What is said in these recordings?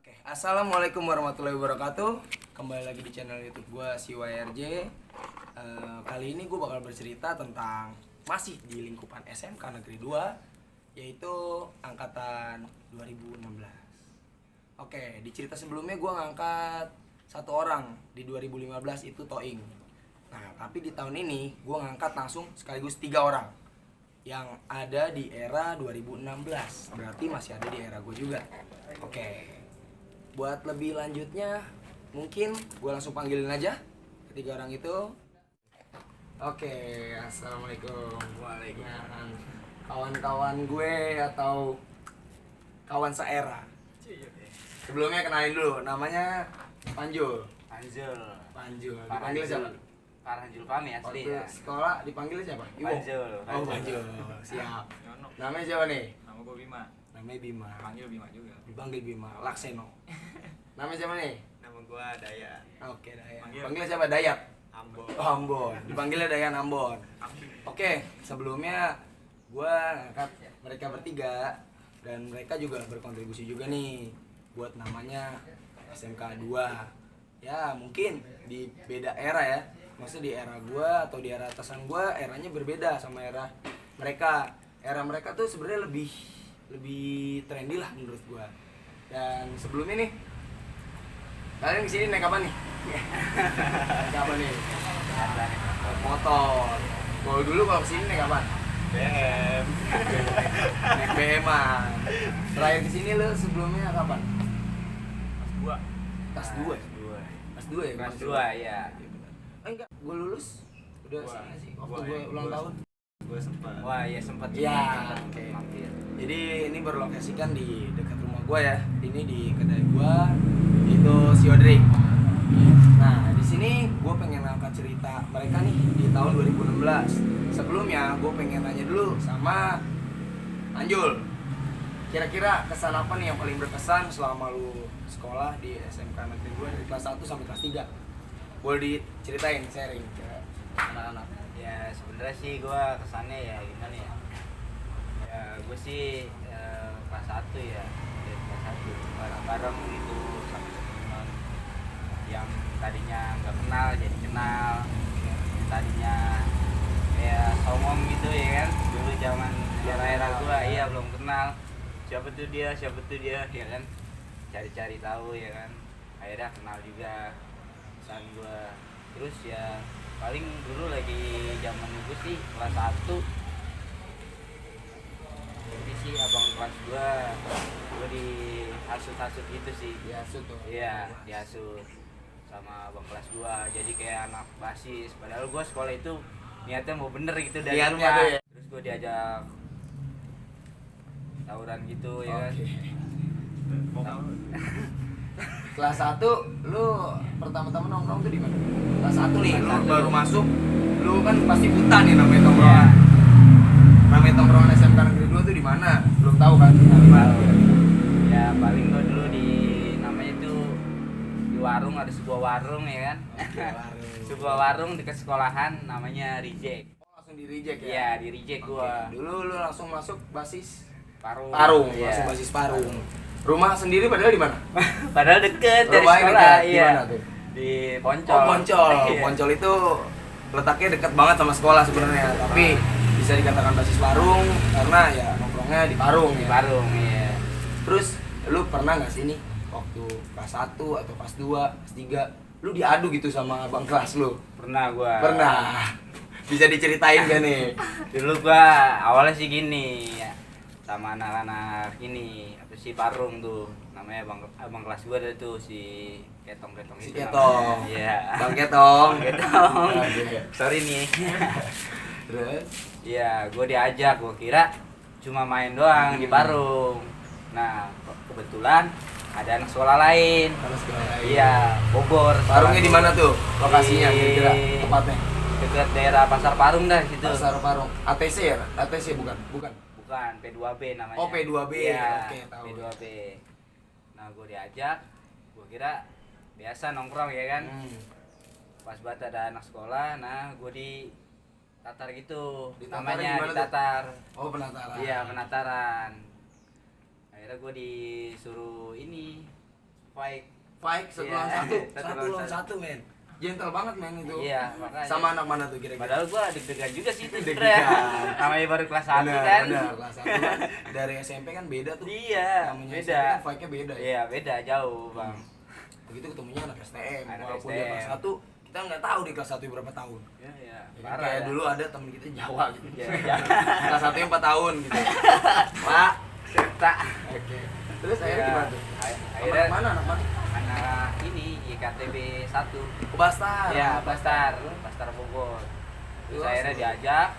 Oke, assalamualaikum warahmatullahi wabarakatuh. Kembali lagi di channel YouTube gue CYRJ. Kali ini gue bakal bercerita tentang masih di lingkupan SMK Negeri 2, yaitu angkatan 2016. Oke, di cerita sebelumnya gue ngangkat satu orang di 2015 itu Toing. Nah, tapi di tahun ini gue ngangkat langsung sekaligus 3 orang yang ada di era 2016. Berarti masih ada di era gue juga. Oke, buat lebih lanjutnya mungkin gue langsung panggilin aja ketiga orang itu. Oke, assalamualaikum. Waalaikumsalam. Kawan-kawan gue atau kawan seera. Sebelumnya kenalin dulu, namanya Panjul. Panjul. Dipanggil siapa? Farhanjul Fahmi asli Waktu ya. sekolah dipanggil siapa? Iwo. Panjul. Oh, Panjul. Siap. Namanya siapa nih? Nama gue Bima, Namanya Bima. panggil Bima juga. Dipanggil Bima Lakseno. Namanya siapa nih? Nama gue Daya, Oke, Dayan. Panggil. Panggil siapa? Dayat. Ambo. Oh, Ambon. Dipanggilnya Dayan Ambon. Oke, sebelumnya gue ngangkat mereka bertiga dan mereka juga berkontribusi juga nih buat namanya SMK 2. Ya, mungkin di beda era ya. Maksudnya di era gue atau di era atasan gue, eranya berbeda sama era mereka. Era mereka tuh sebenarnya lebih trendy lah menurut gue. Dan sebelumnya nih, kalian kesini naik apa nih? Naik apa nih? Naik motor. Kalau dulu kalau kesini naik apa? BM. Naik BM-an. Terakhir kesini lo sebelumnya kapan? Kelas 2. Kelas 2. Kelas 2 ya? Kelas 2 ya. Enggak, gue lulus udah Gua- sih sih gua waktu gue ya, ulang gua- tahun. Gue sempat. Wah, iya sempat Iya, sempat oke. mampir. Jadi ini berlokasikan di dekat rumah gue ya. Ini di kedai gue itu Siodrik. Nah, di sini gue pengen angkat cerita mereka nih di tahun 2016. Sebelumnya gue pengen nanya dulu sama Anjul. Kira-kira kesan apa nih yang paling berkesan selama lu sekolah di SMK Negeri 2 dari kelas 1 sampai kelas 3? Boleh diceritain, sharing ke anak-anak. Ya sebenarnya sih gua kesannya ya gimana ya? Ya gue sih kelas 1 ya. Dari kelas 1 bareng-bareng gitu sama teman yang tadinya nggak kenal jadi kenal. Yang tadinya kayak songong gitu ya kan. Dulu zaman era-era gua iya belum kenal. Siapa tuh dia ya kan. Cari-cari tahu ya kan. Akhirnya kenal juga pesan gua. Terus ya paling dulu lagi zaman gue sih kelas 1. Jadi sih abang kelas gue dihasut-hasut gitu sih. Biasa tuh. Iya, dihasut sama abang kelas gua. Jadi kayak anak basis. Padahal gua sekolah itu niatnya mau bener gitu dari Niatnya rumah. tuh ya. Terus gua diajak tawuran gitu ya kan. Kelas 1 lu pertama-tama nongkrong tuh di mana? Kelas 1 nih, Kelas lu satu. baru masuk. Lu kan pasti buta nih namanya Iya. tongkrongan. Namanya tongkrongan SMK Negeri 2 tuh di mana? Belum tahu kan? Ya paling gua dulu di namanya itu di warung, ada sebuah warung ya kan. Sebuah warung dekat sekolahan namanya Reject. Oh, langsung di reject ya? Iya, di Reject gua. Oke. Dulu lu langsung masuk basis Parung. Parung, Iya. langsung basis Parung. Rumah sendiri padahal di mana? Padahal deket dari Rumahnya sekolah, dekat, di iya. mana tuh? Di Poncol. Oh, Poncol. Iya. Poncol itu letaknya dekat banget sama sekolah sebenarnya, tapi bisa dikatakan basis Parung karena ya nongkrongnya di Parung Di ya. Parung, iya. Terus lu pernah nggak sih nih waktu kelas 1 atau kelas 2, kelas 3 lu diadu gitu sama abang kelas lu? Pernah gua. Pernah. Bisa diceritain gak nih? Dulu gua awalnya sih gini ya. Sama anak-anak ini apa sih Parung tuh. Namanya abang kelas gua ada tuh si Ketong-ketong Si itu Ketong. namanya. Iya. Bang Ketong. Ketong. Oke. Sorry nih. Terus Iya, gua diajak, gua kira cuma main doang di Parung. Nah, kebetulan ada anak sekolah lain. kalau sekolah lain. Iya, Bogor. Parungnya di mana tuh? Lokasinya Di- kira-kira tempatnya? Dekat daerah Pasar Parung dah situ. Pasar Parung. ATC ya? ATC bukan? Bukan. Bukan, P2B namanya. Oh, P2B. Iya, Oke, tahu. P2B. Nah, gue diajak, gue kira biasa nongkrong ya kan. Pas banget ada anak sekolah, nah gue di tatar gitu. Ditatar Namanya gimana tuh? ditatar. Oh, penataran. Iya, penataran. Akhirnya gue disuruh ini fight. Fight satu Iya, lawan satu, satu satu lawan lawan satu men. Gentle banget men itu. Iya, makanya. Sama anak mana tuh kira-kira? Padahal gua deg-degan juga sih itu Deg-degan. sebenarnya. Namanya baru kelas 1 Benar, kan. benar. Kelas 1 kan dari SMP kan beda tuh. Iya, Namanya beda. SMP kan fight-nya beda ya. Iya, beda jauh, Bang. Begitu ketemunya anak STM. Anak Walaupun dia STM. kelas 1, kita nggak tahu di kelas 1 berapa tahun. Iya, iya. Ya kan, kayak dulu ada temen kita Jawa gitu. Iya. Kelas 1 4 tahun gitu. Pak, Serta. oke. Terus akhirnya Iya. gimana tuh? Akhirnya Anak mana? Anak mana? anak ini IKTB 1. Bastar. Ya, Bastar Bogor. Terus Lu akhirnya asli. diajak.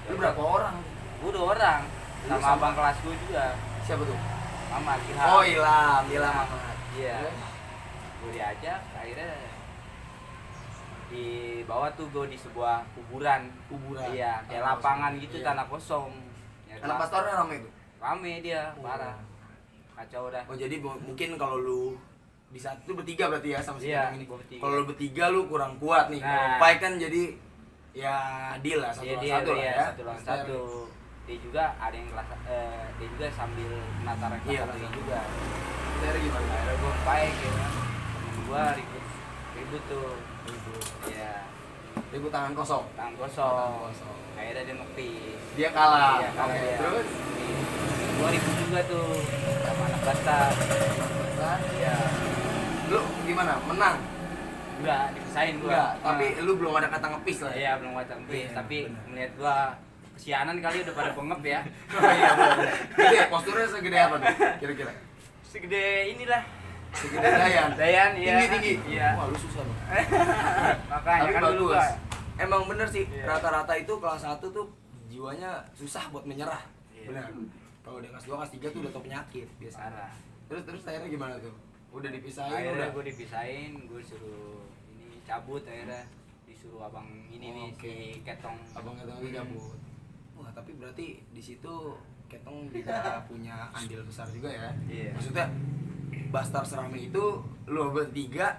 Lu berapa orang? Gue 2 orang. Lu Sama sama? abang kelas gue juga. Siapa tuh? Mama Ilham. Oh, Ilham Ilham. Ahmad. Iya. Terus? Gue diajak, akhirnya dibawa tuh gue di sebuah kuburan. Kuburan. Iya, kayak Tanah lapangan kosong. gitu, Iya. tanah kosong. Ya, Anak pastornya rame tuh. rame dia, Oh. parah. Kacau dah. Oh jadi mungkin kalau lu di saat itu bertiga berarti ya sama si Iya, Kenang ini. gua bertiga. Kalau lu bertiga lu kurang kuat nih. Kalau Nah. fight kan jadi ya deal lah satu Iya, lawan dia satu lah iya, ya. satu lawan Fair. satu. Dia juga ada yang kelas dia juga sambil penataran kelas Iya, satunya kelas juga. Fair gimana? Akhirnya gue fight ya kan. Temen gua ribut tuh. Iya, Ribut tangan kosong. tangan Tangan kosong. kosong. Akhirnya dia ngepis. Dia kalah. Iya, kalah Oke, dia. terus Gua ribut juga tuh sama anak Bastar. Bastar. Iya. Lu gimana? Menang? Enggak, dipisahin gua. Enggak, tapi Nah. lu belum ada kata ngepis lah ya. Iya, belum macam ngepis, Iya, tapi benar. melihat gua kesianan kali udah pada pengep ya. Oh iya, benar. Gede, posturnya segede apa tuh? Kira-kira. Segede inilah. Segede Dayan. Dayan, iya. Tinggi-tinggi. Iya. Wah, lu susah banget. Makanya Tapi kan dulu bagus. gua. Emang bener sih, Iya. rata-rata itu kelas 1 tuh jiwanya susah buat menyerah. Iya. Benar. Kalau di kelas 2, kelas 3 tuh udah tau penyakit biasa. Parah. Terus akhirnya gimana tuh? Udah dipisahin Akhirnya udah. gue dipisahin, gue suruh ini cabut akhirnya disuruh abang ini nih Oke. si Ketong. Abang Ketong itu cabut. Wah, tapi berarti di situ Ketong juga punya andil besar juga ya. Iya. Maksudnya Bastar serame itu lo bertiga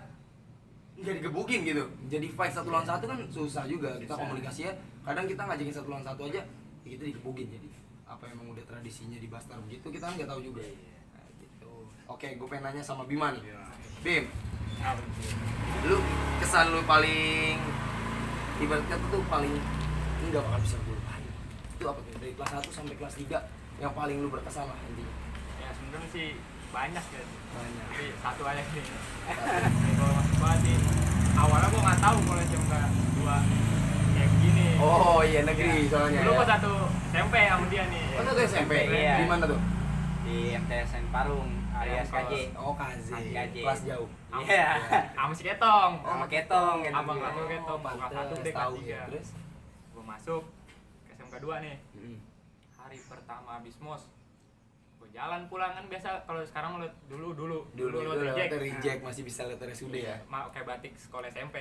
nggak digebukin gitu. Jadi fight satu lawan satu kan susah juga. Kita Susah. komunikasinya kadang kita ngajakin satu lawan satu aja ya kita digebukin jadi. Apa emang udah tradisinya di Bastar begitu kita kan nggak tahu juga. Iya. Nah, gitu. Oke, gue pengen nanya sama Bima nih. Iya. Bim, lu kesan lu paling ibarat kata tuh paling nggak bakal bisa gue lupain. Itu apa tuh dari kelas 1 sampai kelas 3 yang paling lu berkesan lah intinya. Ya sebenarnya sih banyak ya, Banyak. tapi satu aja nih. Kalau masuk gua sih awalnya gua nggak tahu kalau SMK 2 kayak begini. Oh iya negeri Ya. soalnya. Dulu Ya. gua satu SMP sama dia nih. Oh satu SMP. Iya. Di mana tuh? Di MTSN Parung alias Yang KJ. Oh KZ. KJ. Kelas jauh. Iya. Sama si Ketong. Oh, sama Ketong. Abang aku Ketong, kelas pantes, 1 dia tahu kelas ya. 3. Terus? Gua masuk ke SMK 2 nih. Mm. Hari pertama habis mos. Gua jalan pulang kan biasa kalau sekarang lu dulu Dulu lu itu reject. lewat reject masih bisa lihat RSUD ya. Kayak batik sekolah SMP.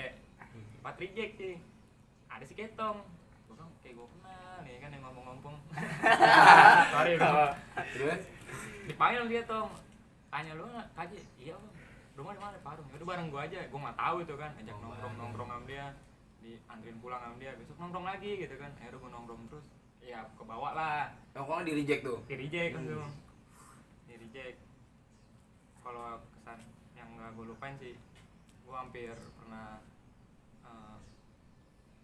Pas reject sih. Ada si Ketong. Gua bilang kayak gua kenal nih kan yang ngomong-ngomong. Sorry bang. Terus? Dipanggil dia Tong. Tanya lu KJ, iya bang. Rumah di mana Parung? Yaudah bareng gua aja. Gua nggak tahu itu kan. Ajak Oh, nongkrong sama dia. Dianterin pulang sama dia. Besok nongkrong lagi gitu kan. Akhirnya gua nongkrong terus. Ya kebawa lah. Nongkrongnya di reject tuh. Di reject langsung. Di reject. Kalau kesan yang nggak gua lupain sih, gua hampir pernah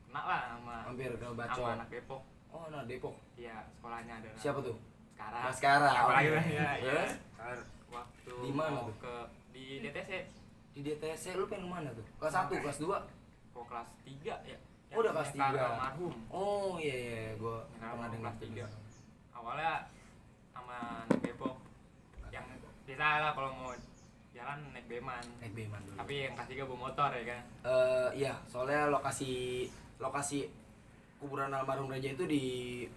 kena lah sama Hampir ke sama bacok. anak Depok. Oh, nah Depok. Iya, sekolahnya adalah Siapa tuh? Sekarang. Mas Kara. Apalagi Oke. lah ya. Terus? Waktu Di mana mau tuh? ke di DTC Di DTC lu pengen mana tuh? Kelas 1, kelas 2? kok kelas 3 ya. Oh, udah kelas Yang 3. almarhum. Oh iya iya, gua Yang pernah almarhum dengar kelas 3. tuh. Awalnya sama anak Depok yang bisa lah kalau mau jalan naik Beman. Naik Beman dulu. Tapi yang kelas 3 bawa motor ya kan. Iya, soalnya lokasi kuburan almarhum Raja itu di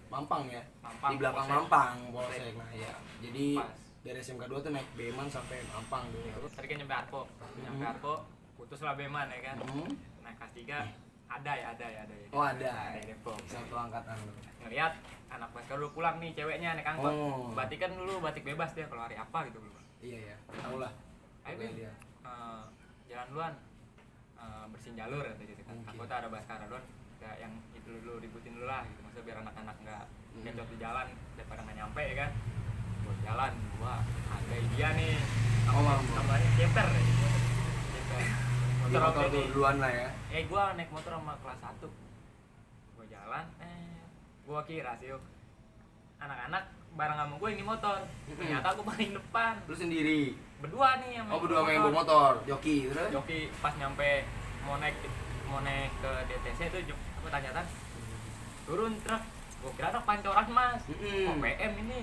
Mampang ya. Mampang, Di belakang Polsek. Mampang, Polsek. Nah, ya. Jadi Pas. dari SMK 2 tuh naik Beman sampai Mampang dulu. Tadi kan nyampe Arko. Nyampe Arko putus lah Beman ya kan. Hmm. Nah, kelas 3 ada ya. Oh, ada. Ada di Depok. Satu angkatan lu. Ngelihat anak basketball dulu pulang nih ceweknya naik angkot. Oh. Batik kan dulu batik bebas dia kalau hari apa gitu dulu. Iya ya, tahu lah. Ayo Pokoknya Bim, dia. jalan duluan, bersihin jalur kata gitu kan. Oke. Takutnya ada baskara duluan, ya yang itu dulu ributin dulu lah gitu. Maksudnya biar anak-anak nggak kecot di jalan daripada nggak nyampe ya kan. Buat jalan, gua ada dia nih Oh, mabok. Namanya ceper ya. Ceper. Di motor oke tuh nih. duluan lah ya. Gua naik motor sama kelas 1. Gua jalan, gua kira sih yuk, anak-anak bareng sama gue yang di motor. Ternyata gua paling depan. Lu sendiri. Berdua nih yang Oh, berdua sama yang bawa motor, joki terus. Joki pas nyampe mau naik ke DTC itu aku tanya turun truk. Gua kira truk pancoran mas. Oh PM ini.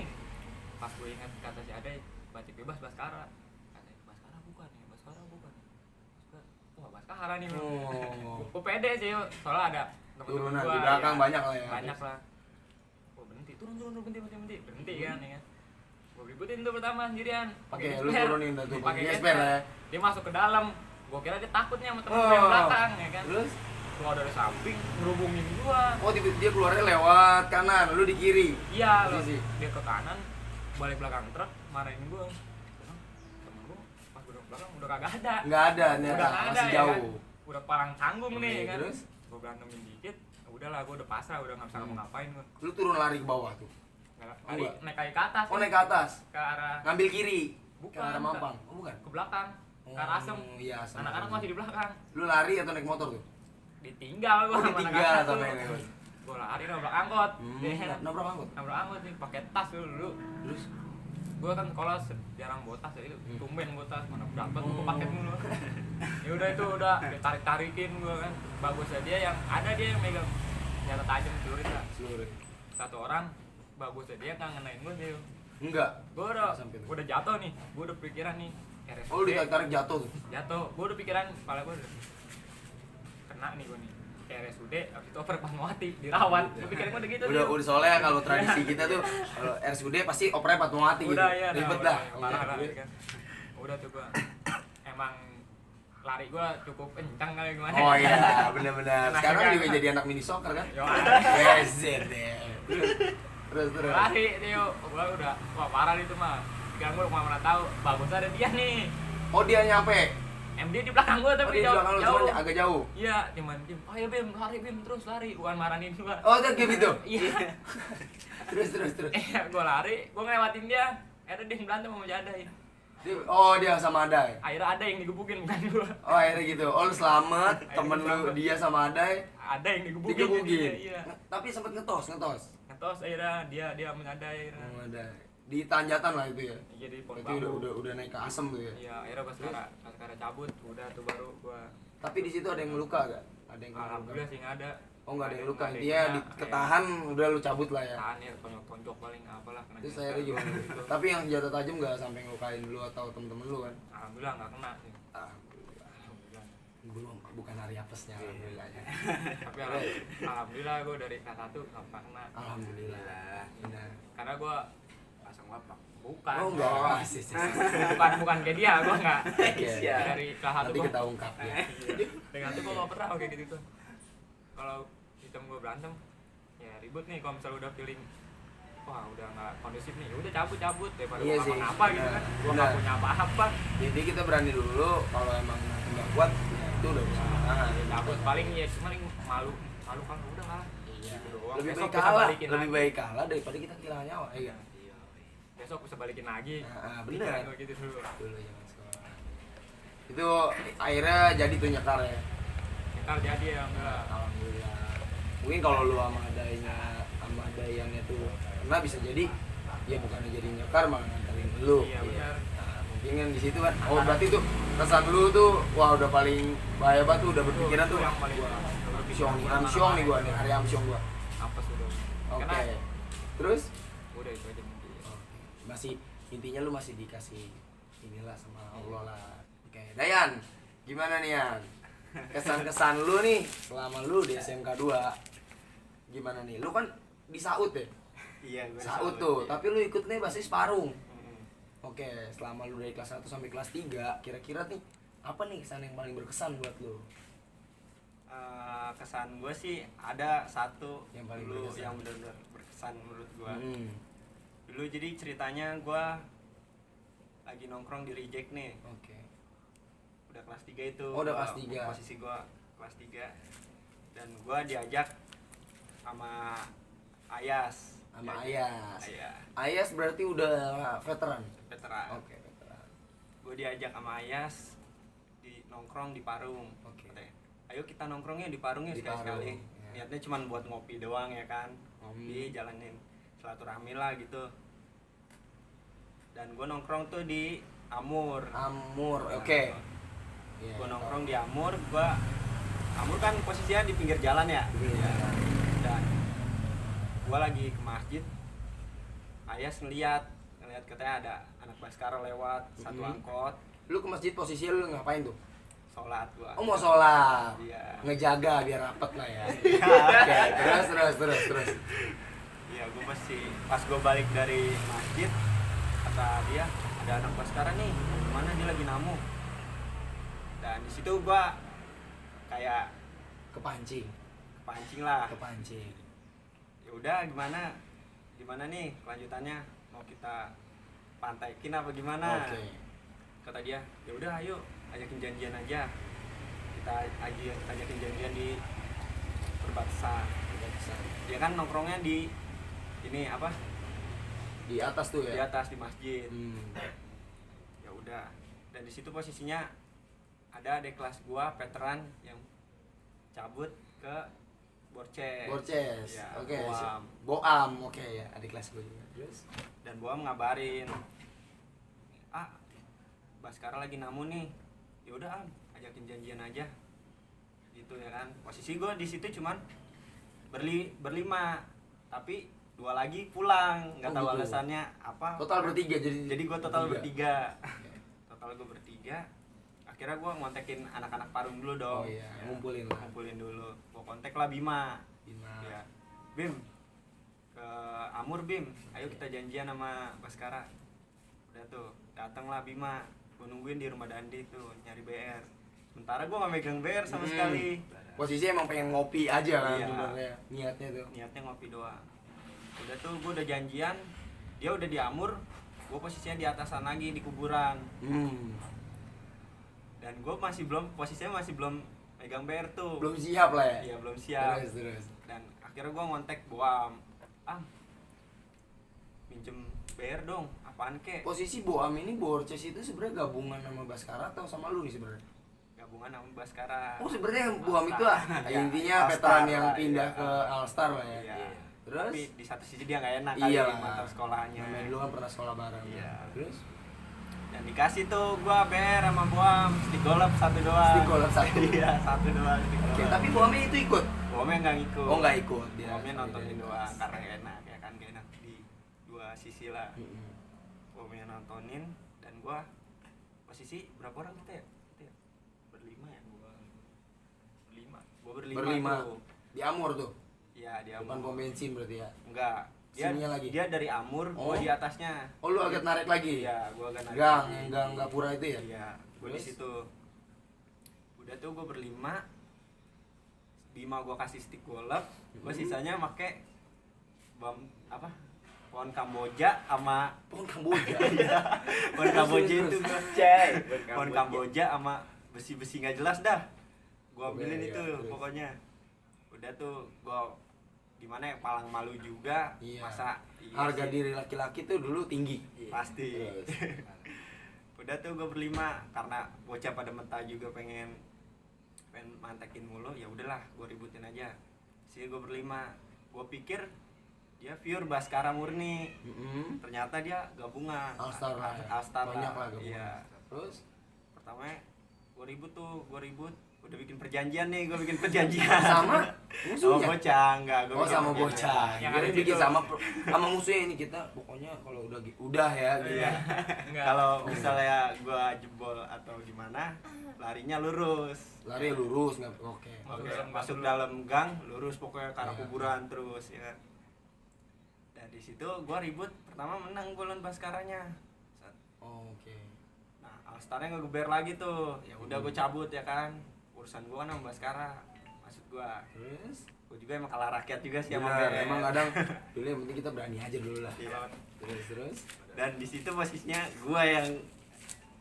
Pas gue ingat kata si Ade, batik bebas Baskara. Katanya Baskara bukan ya, Baskara bukan. Wah Baskara nih. Oh. Gue pede sih, soalnya ada temen-temen Turunan gua, di belakang ya. banyak lah ya. Banyak lah. Oh berhenti, turun berhenti kan ya. Gue ributin tuh pertama sendirian. Oke, lu turunin tuh, pakai pakai gesper. gesper ya. Dia masuk ke dalam. Gue kira dia takutnya sama temen Oh. gue yang belakang ya kan. Terus? Keluar dari samping, ngerubungin gua. Oh, tiba-tiba dia keluarnya lewat kanan, lu di kiri. Iya, loh. Sisi. Dia ke kanan, balik belakang truk, marahin gua. Temen gua pas gua ke belakang udah kagak ada. Nggak ada, ternyata Udah nggak ada masih ya jauh. kan? Udah palang tanggung nih Oke, ya kan. terus? Gua berantemin dikit, udahlah gua udah pasrah, udah nggak bisa ngapa-ngapain gua. Lu turun lari ke bawah tuh. Lari, Enggak. naik kali ke atas. Oh, nih. naik ke atas. Ke arah Ngambil kiri. Bukan, Ke arah Mampang. Oh, bukan. ke belakang. Ke arah Asem. Iya, Asem. Anak-anak masih di belakang. Lu lari atau naik motor tuh? Ditinggal gua Oh, sama ditinggal anak-anak sama tuh. yang Gua lari nabrak angkot. Nabrak angkot. Nabrak angkot nih pakai tas dulu. Terus Gue kan kalau jarang bawa tas ya itu tumben bawa tas mana dapat gue paket mulu. Ya udah itu udah ditarik-tarikin gue kan. Bagusnya dia yang ada dia yang megang senjata tajam celurit lah. seluruh. Satu orang bagusnya dia nggak ngenain gue sih. Enggak. Gue udah Sampai tuh. udah jatuh nih. Gue udah pikiran nih. RSUD. Oh, lu ditarik jatuh tuh. Jatuh. Gue udah pikiran kepala gue udah kena nih gue nih. RSUD habis itu oper Fatmawati dirawat. Gue pikiran gue udah gitu. Udah tuh. soalnya kalau tradisi kita tuh kalau RSUD pasti opernya Fatmawati gitu. Udah ya Ribet udah, dah. parah Iya. lah ya kan. Udah tuh gua emang lari gua cukup kencang kali gimana. Oh iya, benar-benar. Nah, Sekarang kan. juga jadi anak mini soccer kan? Yo, Yes, deh. Terus. lari dia gua udah wah parah itu mah. Sekarang gua kemana tahu bagus ada dia nih. Oh, dia nyampe. MD di belakang gua Oh, tapi dia di belakang lu jauh. cuma agak jauh. Iya, cuman tim. Ayo Bim, lari Bim terus lari. Bukan marahin gua. Oh, kayak gitu. Iya. Terus. Gua lari, gua ngelewatin dia. Akhirnya dia berantem sama Jadai. Oh, dia sama Adai. Akhirnya ada yang digebukin bukan gua. Oh, akhirnya gitu. Oh, lu selamat, Akhirnya temen lu selamat. dia sama Adai Ada yang digebukin. digebukin. Iya. Tapi sempat ngetos. Ngetos akhirnya dia menyadai akhirnya. Oh, Adai. Di Tanjatan lah itu ya. Jadi pohon Berarti bambu. udah naik ke Asem tuh ya. Iya, akhirnya pas cabut, udah tuh baru gua Tapi di situ ada yang luka gak? Ada yang kena luka? alhamdulillah sih nggak ada. Oh, nggak ada yang luka. Nggak ada Intinya yang kena, ketahan udah lu cabut lah ya. tahan ya, tonjok paling apalah kena. Terus jengkel. saya gimana? Gitu. Tapi yang senjata tajam nggak sampai ngelukain lu atau temen-temen lu kan? Alhamdulillah nggak kena sih. Alhamdulillah. Alhamdulillah. Belum, bukan hari apesnya alhamdulillahnya. Tapi alhamdulillah gua dari kelas 1 nggak pernah kena. Alhamdulillah. Benar. Karena gua pasang lapak. Bukan. Oh enggak. Oh, Sih. bukan kayak dia, gua nggak. Oke. Dari kelas 1 Nanti gua. kita ungkap ya. Dengan itu gua nggak pernah kayak gitu tuh. Kalau sistem gua berantem, ya ribut nih kalau misalnya udah feeling wah udah nggak kondusif nih, udah cabut daripada Iya gua sih. apa gitu kan, gua nggak Benar. punya apa-apa. Jadi kita berani dulu kalau emang nggak kuat ya itu udah bisa. Ya, cabut paling ya paling malu kan udah lah. Iya. Gitu doang. Lebih Besok baik bisa kalah, balikin lebih lagi. baik kalah daripada kita kehilangan nyawa, ya kan? Besok bisa balikin lagi. Nah, Pikiran bener. gua gitu dulu. Dulu zaman sekolah. Itu akhirnya jadi tuh nyekar ya. Ntar jadi ya alhamdulillah. Alhamdulillah. Mungkin kalau lu sama Dayannya tuh karena bisa jadi ya bukannya jadi nyekar malah nganterin lu. Iya, benar. Nah, mungkin kan di situ kan oh berarti tuh kesan lu tuh wah udah paling bahaya banget tuh udah berpikiran tuh yang paling wah, amsyong nih gua nih hari amsyong gua. apes udah. Oke. Karena Terus udah itu aja mungkin. masih intinya lu masih dikasih inilah sama Allah lah. Oke, Dayan, gimana nih Yan? Kesan-kesan lu nih selama lu di SMK 2. Gimana nih? Lu kan di SAUD ya? Iya, gue SAUD tuh, tapi lu ikut nih basis Parung. Hmm. Oke, selama lu dari kelas 1 sampai kelas 3, kira-kira nih apa nih kesan yang paling berkesan buat lu? kesan gue sih ada satu Yang paling dulu berkesan. yang benar-benar berkesan menurut gue. Hmm. Dulu jadi ceritanya gue lagi nongkrong di reject nih. Oke. Udah kelas 3 itu. Oh, udah Gua- kelas 3. Posisi gue kelas 3. Dan gue diajak sama Ayas. Sama Diajak. Ayas. Iya, Ayas berarti udah veteran. veteran. Oke, veteran. gue diajak sama Ayas di nongkrong di Parung. Oke. Katanya, ayo kita nongkrongnya di Parung ya Di sekali-sekali. Parung, ya. Niatnya cuma buat ngopi doang ya kan, ngopi jalanin silaturahmi lah gitu. Dan gue nongkrong tuh di Amur. Amur, Nah, oke. Iya, Gue nongkrong di Amur. Amur kan posisinya di pinggir jalan ya. Iya. Dan gue lagi ke masjid. Ayas ngeliat katanya ada anak Baskara lewat satu angkot. Lu ke masjid posisi lu ngapain tuh? Sholat gua. Oh mau sholat, Iya. ngejaga biar rapet lah ya. Oke, terus. Iya, gue pas gue balik dari masjid, kata dia ada anak Baskara nih, mana dia lagi namu. Dan di situ gue kayak Kepancing. lah. Ya udah gimana nih kelanjutannya, mau kita pantaikin apa gimana? Oke. Kata dia, ya udah ayo ajakin janjian aja. Kita ajakin janjian di perbatasan. Dia kan nongkrongnya di ini apa? Di atas tuh Di ya. atas di masjid. Hmm. Ya udah. Dan di situ posisinya ada adik kelas gua veteran yang cabut ke Borces. Ya, Oke. Boam. Boam, oke ya, adik kelas gue juga. Terus Dan Boam ngabarin, Baskara lagi namu nih, ya udah ajakin janjian aja, gitu ya kan. Posisi gue di situ cuman berlima, tapi 2 lagi pulang, nggak tahu gitu. alasannya apa. total bertiga Jadi gue total bertiga. Total gue bertiga. Akhirnya gue ngontekin anak-anak Parung dulu dong. Oh iya, Ya, ngumpulin lah. ngumpulin dulu. Gue kontak lah Bima. Ya, Bim, ke Amur Bim, ayo kita janjian sama Baskara. Udah tuh, datang lah Bima. Gue nungguin di rumah Dandi tuh, nyari BR. Sementara gue gak megang BR sama sekali. Posisi emang pengen ngopi aja kan Iya. sebenarnya niatnya tuh. Niatnya ngopi doang. Udah tuh, gue udah janjian. Dia udah di Amur, gue posisinya di atasan lagi, di kuburan. Dan gue posisinya masih belum megang BR tuh. Belum siap lah ya. Iya, belum siap. Terus. Dan akhirnya gue ngontek Boam, minjem BR dong, apaan kek? Posisi Boam ini Borces itu sebenarnya gabungan sama Baskara atau sama lu nih sebenarnya? Gabungan sama Baskara. Oh sebenarnya Boam itu Ya, intinya All veteran Star yang lah, pindah iya. ke All Star lah ya. Iya. Terus? Tapi di satu sisi dia nggak enak Iya kali lah. mantan sekolahnya. Namanya dulu kan pernah sekolah bareng. Iya. Terus? Dan dikasih tuh gua BR sama Boam, stick golep satu doang. Stick golep satu. Iya, satu doang stick golep. Oke, tapi Boamnya itu ikut? Boamnya nggak ngikut. Oh nggak ikut. Dia Boamnya nontonin solidaritas. doang karena enak ya kan, gak enak di dua sisi lah. Boamnya nontonin dan gua posisi berapa orang kita ya? Berlima ya. Gua berlima. Tuh. Di Amur tuh? Iya, di Bukan Amur. pom bensin berarti ya? Enggak. Sininya lagi? Dia dari Amur, Oh. gua di atasnya. Oh lu agak narik lagi? Iya, gua agak narik Gang lagi. Gapura itu ya? Iya, gua di Terus? situ. Udah tuh gua berlima. Bima gua kasih stick golep, gua sisanya make pohon Kamboja sama Pohon Kamboja? iya, pohon Kamboja itu gua pohon Kamboja sama besi-besi nggak jelas dah. Gua Oke, ambilin iya, itu terus? pokoknya. Udah tuh gua gimana ya, palang malu juga. Iya. Masa iya Harga sih? diri laki-laki tuh dulu tinggi. Pasti. Terus? Udah tuh gue berlima karena bocah pada mentah juga pengen mantekin mulu, ya udahlah gue ributin aja. Sih gue berlima. Gue pikir dia pure Baskara murni. Ternyata dia gabungan. All Star lah ya? All Star Banyak lah. lah gabungan. Iya. Terus? Pertamanya gue ribut. Udah bikin perjanjian nih, gue bikin perjanjian. Sama Sama musuhnya? bocah, enggak. Gua Oh bikin sama perjanjian. bocah. Yang Kira ada di bikin situ. sama musuhnya ini kita pokoknya kalau udah ya gitu. Iya. Enggak. Kalau misalnya gue jebol atau gimana, larinya lurus. Lari lurus nggak? Oke. Oke. Terus? Masuk dalam gang, lurus pokoknya ke arah Iya. kuburan terus ya. Dan di situ gue ribut, pertama menang gue lawan Baskaranya. Oh, oke. Nah, Alstarnya ngegeber lagi tuh. Ya udah gue cabut ya kan. Urusan gue kan sama Baskara. Maksud gue, Terus? gue juga emang kalah rakyat juga sih sama Benar, BR. emang kadang dulu yang penting kita berani aja dulu lah. Iya. Terus? Dan di situ posisinya gue yang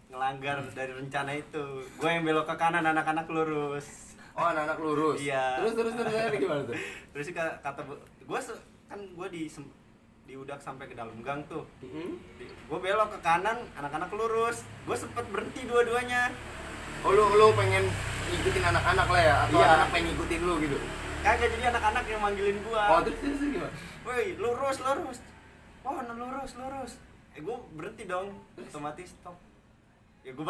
ngelanggar dari rencana itu. Gue yang belok ke kanan, anak-anak lurus. Oh anak-anak lurus. Iya. Terus gimana tuh? Terus kata gue kan gue di diudak sampai ke dalam gang tuh. Mm-mm. Gue belok ke kanan, anak-anak lurus. Gue sempet berhenti dua-duanya. Oh lu pengen ngikutin anak-anak lah ya, atau Iya. anak pengen ngikutin lu gitu? Kagak, jadi anak-anak yang manggilin gua. Oh terus gimana? Woi, lurus. Oh, lurus. Gue berhenti dong, otomatis stop. Ya gue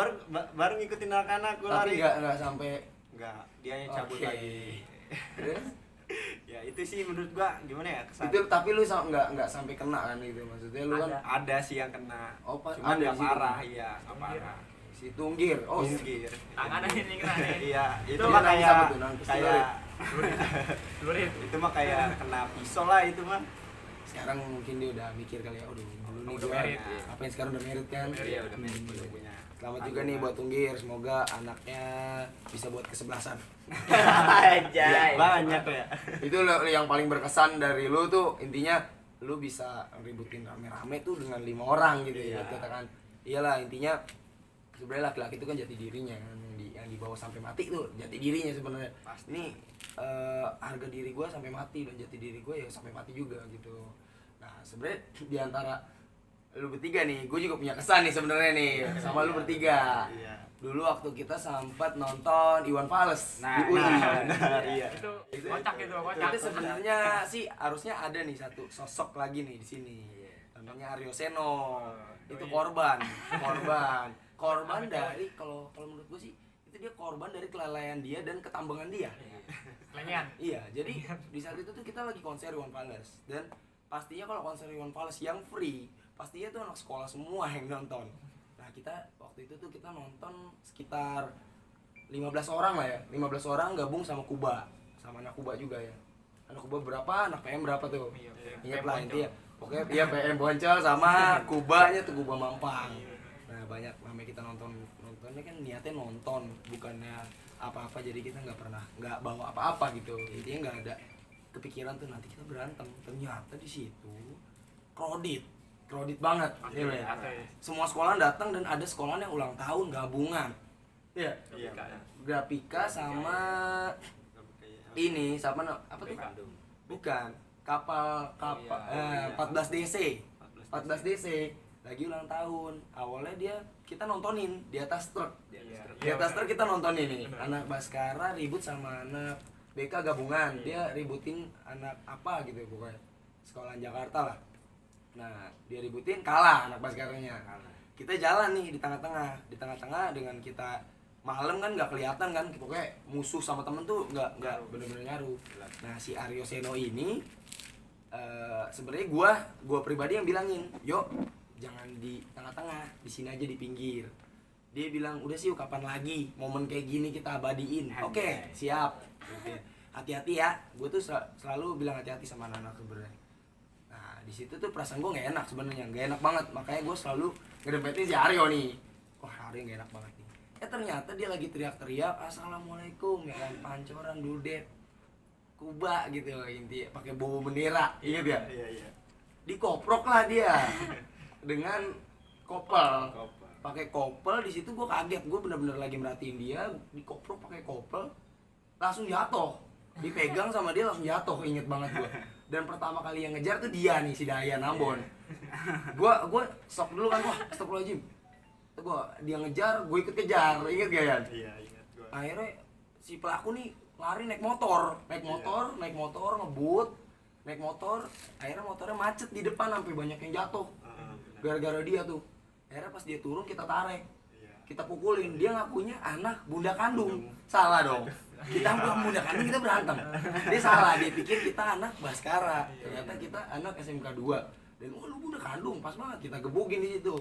baru ngikutin anak-anak, gue Tapi lari. nggak sampai. Enggak, dia yang cabut Oke. lagi. Terus? Ya itu sih menurut gua gimana ya kesan. Itu tapi lu nggak sampai kena kan gitu, maksudnya lu kan Ada sih yang kena. Oh, Cuma ada nggak sih. parah, iya, nggak Tunggir. parah. si tunggir. Oh, Tunggir. Tangannya ini kena nih. Iya, itu Itu mah nangis kayak apa tuh? Nangis kayak Lurit. itu mah kayak kena pisau lah itu mah. sekarang mungkin dia udah mikir kali ya, dulu nih Udah gua merit, iya. apain sekarang udah merit kan. Iya, udah merit, udah punya. Selamat juga nih buat Tunggir, semoga anaknya bisa buat kesebelasan. Anjay. Banyak ya. Itu yang paling berkesan dari lu tuh, intinya lu bisa ributin rame-rame tuh dengan 5 orang gitu ya, Iya. katakan. Iyalah, intinya sebenarnya laki-laki itu kan jati dirinya kan, yang dibawa sampai mati tuh jati dirinya sebenarnya. Pasti. Ini harga diri gue sampai mati dan jati diri gue ya sampai mati juga gitu. Nah sebenarnya di antara lu bertiga nih, gue juga punya kesan nih sebenarnya nih sama lu bertiga. Iya. Dulu waktu kita sempat nonton Iwan Fals Nah, di UI. Benar, iya. Itu kocak itu, kocak. Itu sebenarnya sih harusnya ada nih satu sosok lagi nih di sini. Namanya Aryo Seno. Itu korban dari kalau menurut gue sih itu dia korban dari kelalaian dia dan ketambangan dia. Lengan. Iya, jadi di saat itu tuh kita lagi konser Iwan Fals dan pastinya kalau konser Iwan Fals yang free, pastinya tuh anak sekolah semua yang nonton. Nah, kita waktu itu tuh kita nonton sekitar 15 orang lah ya. 15 orang gabung sama Kuba, sama anak Kuba juga ya. Anak Kuba berapa? Anak PM berapa tuh? Iya, Ingat PM lah Boncol. intinya. Pokoknya iya PM Boncol sama Kubanya tuh Kuba Mampang. Nah, banyak namanya kita nontonnya kan niatnya nonton, bukannya apa-apa, jadi kita nggak bawa apa-apa gitu. Intinya nggak ada kepikiran tuh nanti kita berantem. Ternyata di situ kredit banget. Iya, Bang. Asli. Semua sekolah datang dan ada sekolah yang ulang tahun gabungan. Iya. Iya. Grafika sama ini sama apa tuh? Bandung. Bukan. Kapal iya. 14 DC. 14 DC lagi ulang tahun. Awalnya kita nontonin di atas truk. Iya. Di atas truk kita nontonin nih. Anak Baskara ribut sama anak BK gabungan. Dia ributin anak apa gitu pokoknya. Sekolahan Jakarta lah. Nah, dia ributin kalah anak Baskaranya. Kita jalan nih di tengah-tengah dengan kita malam kan nggak kelihatan kan, pokoknya musuh sama temen tuh nggak bener-bener nyaru. Nah si Aryo Seno ini sebenarnya gua pribadi yang bilangin, yuk jangan di tengah-tengah, di sini aja di pinggir. Dia bilang udah sih kapan lagi momen kayak gini kita abadiin. Oke, siap. Oke. Hati-hati ya, gue tuh selalu bilang hati-hati sama anak-anak sebenarnya. Nah di situ tuh perasaan gue nggak enak sebenarnya, nggak enak banget, makanya gue selalu ngedempetin si Aryo nih. Wah Aryo nggak enak banget nih. Ternyata dia lagi teriak-teriak assalamualaikum ya kan, pancoran dudet Kuba gitu intinya, pakai bawa bendera, inget ya? Iya. Dikoprok lah dia dengan kopel, pakai kopel. Di situ gue kaget, gue bener-bener lagi merhatiin dia dikoprok pakai kopel, langsung jatuh, dipegang sama dia langsung jatuh, inget banget gue. Dan pertama kali yang ngejar tuh dia nih, si Dayan Ambon. Gue stop dulu kan, wah astagfirullahaladzim. Dia ngejar, gue ikut kejar, inget gak ya? Iya, ingat gua. Akhirnya si pelaku nih lari naik motor, ngebut, naik motor, akhirnya motornya macet di depan sampai banyak yang jatuh. Gara-gara dia tuh. Akhirnya pas dia turun kita tarik, kita pukulin, dia ngakunya anak bunda kandung. Salah dong. Kita bukan bunda kandung, kita berantem. Dia salah, dia pikir kita anak Baskara. Ternyata kita anak SMK 2. Dan lu bunda kandung, pas banget kita gebukin di situ.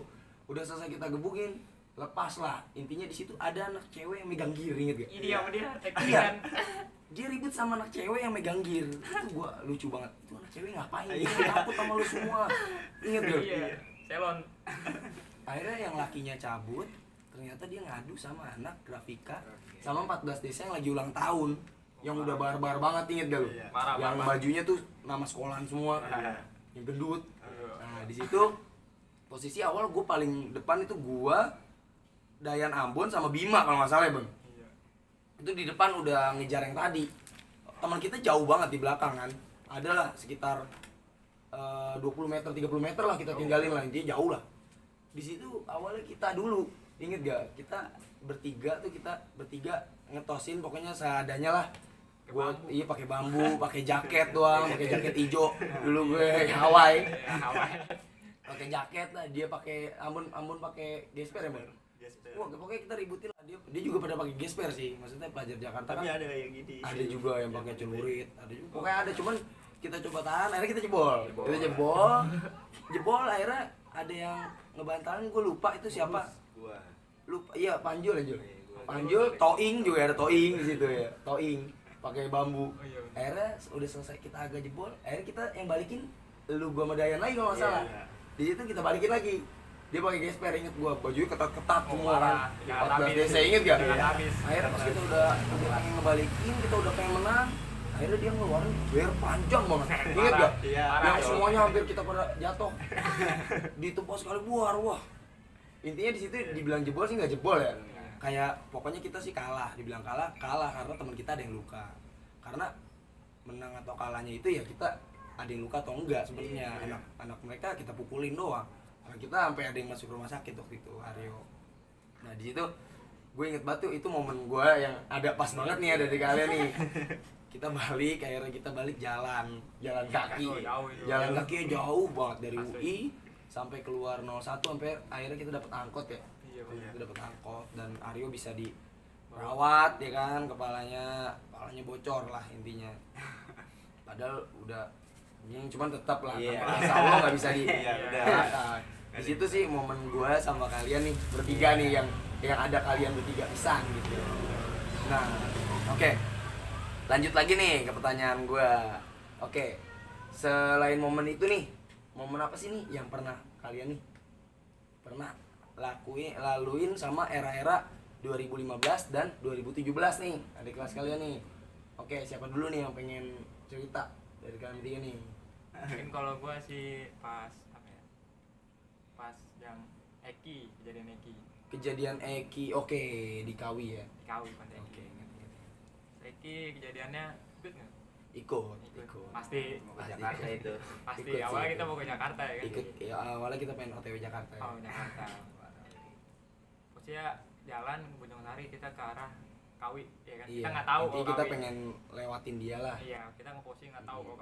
Udah selesai kita gebukin, lepas lah. Intinya di situ ada anak cewek yang megang gear, inget gak? Ini sama dia Iya. tekan. Dia ribut sama anak cewek yang megang gear. Itu gua lucu banget. Itu anak cewek ngapain? Dia takut sama lu semua. Inget gak? Iya. Selon. Akhirnya yang lakinya cabut, ternyata dia ngadu sama anak grafika sama 14 desa yang lagi ulang tahun. Yang udah barbar banget, inget gak lu? Iya. Parah, Yang parah. bajunya tuh nama sekolahan semua. Iya. Yang gendut. Nah, di situ posisi awal gue paling depan itu gua, Dayan Ambon sama Bima kalau nggak salah ya bang. Iya. Itu di depan udah ngejar yang tadi. Teman kita jauh banget di belakang kan. Adalah sekitar 20 meter 30 meter lah kita tinggalin lah, intinya jauh lah. Di situ awalnya kita dulu, inget gak, kita bertiga ngetosin pokoknya seadanya lah. Gue iya pakai bambu, pakai jaket doang, pakai jaket hijau dulu gue Hawaii. Pakai jaket lah, dia pakai Ambon pakai gesper ya, Bang. Wah, pokoknya kita ributin lah, dia juga pada pakai gesper sih, maksudnya pelajar Jakarta Tapi kan. ada yang gini. Ada juga yang pakai celurit, ada juga. Pokoknya ada, cuman kita coba tahan, akhirnya kita jebol. Kita jebol akhirnya ada yang ngebantalin, gue lupa itu siapa. Gua. Lupa, iya Panjul ya, Jul. Iya, gua. Panjul, Toing juga ada Toing di situ ya. Toing pakai bambu. Oh, iya. Akhirnya udah selesai kita agak jebol, akhirnya kita yang balikin lu gua sama Dayan lagi kalau nggak salah. Iya. Di situ kita balikin lagi. Dia pakai gesper, inget gua, bajunya ketat-ketat Oh, semua kan. parah. Jangan 14 habis. desa, inget gak? Jangan habis. Akhirnya pas kita udah pengen ngebalikin, kita udah pengen menang, akhirnya dia ngeluarin bear panjang banget. Inget gak? Iya. Yang semuanya hampir kita pada jatuh. Ditepos sekali buar, wah. Intinya di situ dibilang jebol sih nggak jebol ya. Kayak pokoknya kita sih kalah, dibilang kalah karena teman kita ada yang luka. Karena menang atau kalahnya itu ya kita ada yang luka atau enggak sebenarnya. Anak mereka kita pukulin doang. Karena kita sampai ada yang masuk rumah sakit waktu itu, Aryo. Nah, di situ gue inget banget tuh, itu momen gue yang ada pas banget nih ada di kalian nih. Kita balik, akhirnya kita balik jalan kaki. Jauh itu. Jalan kaki jauh banget dari Asli. UI sampai keluar 01 sampai akhirnya kita dapat angkot ya. Iya, Kita dapat angkot dan Aryo bisa dirawat ya kan, kepalanya bocor lah intinya. Padahal udah yang cuman tetap lah, Iya. insya Allah nggak bisa di. Iya, udah. Nah, di situ sih momen gua sama kalian nih bertiga nih yang ada kalian bertiga pisan gitu. Nah, oke. Lanjut lagi nih ke pertanyaan gua. Oke. Selain momen itu nih, momen apa sih nih yang pernah kalian nih laluin sama era-era 2015 dan 2017 nih, adik kelas kalian nih. Oke, siapa dulu nih yang pengen cerita dari kalian bertiga nih? Mungkin kalau gua sih pas apa ya? Pas yang kejadian Kejadian Eki, oke, di Kawi ya. di Kawi pas Oke, Eki. ngerti. Eki kejadiannya ikut nggak? Ikut. Pasti Mau ke Jakarta itu. pasti Ikut sih, awalnya ikut. kita mau ke Jakarta ya kan. Ikut ya, awalnya kita pengen OTW Jakarta ya. Oh, Jakarta. Maksudnya jalan Bojong Sari kita ke arah Kawi ya kan. Iya. Kita nggak tahu Intinya kalau kita Kawi. pengen lewatin dia lah. Iya, kita ngeposting nggak tahu Iya. kok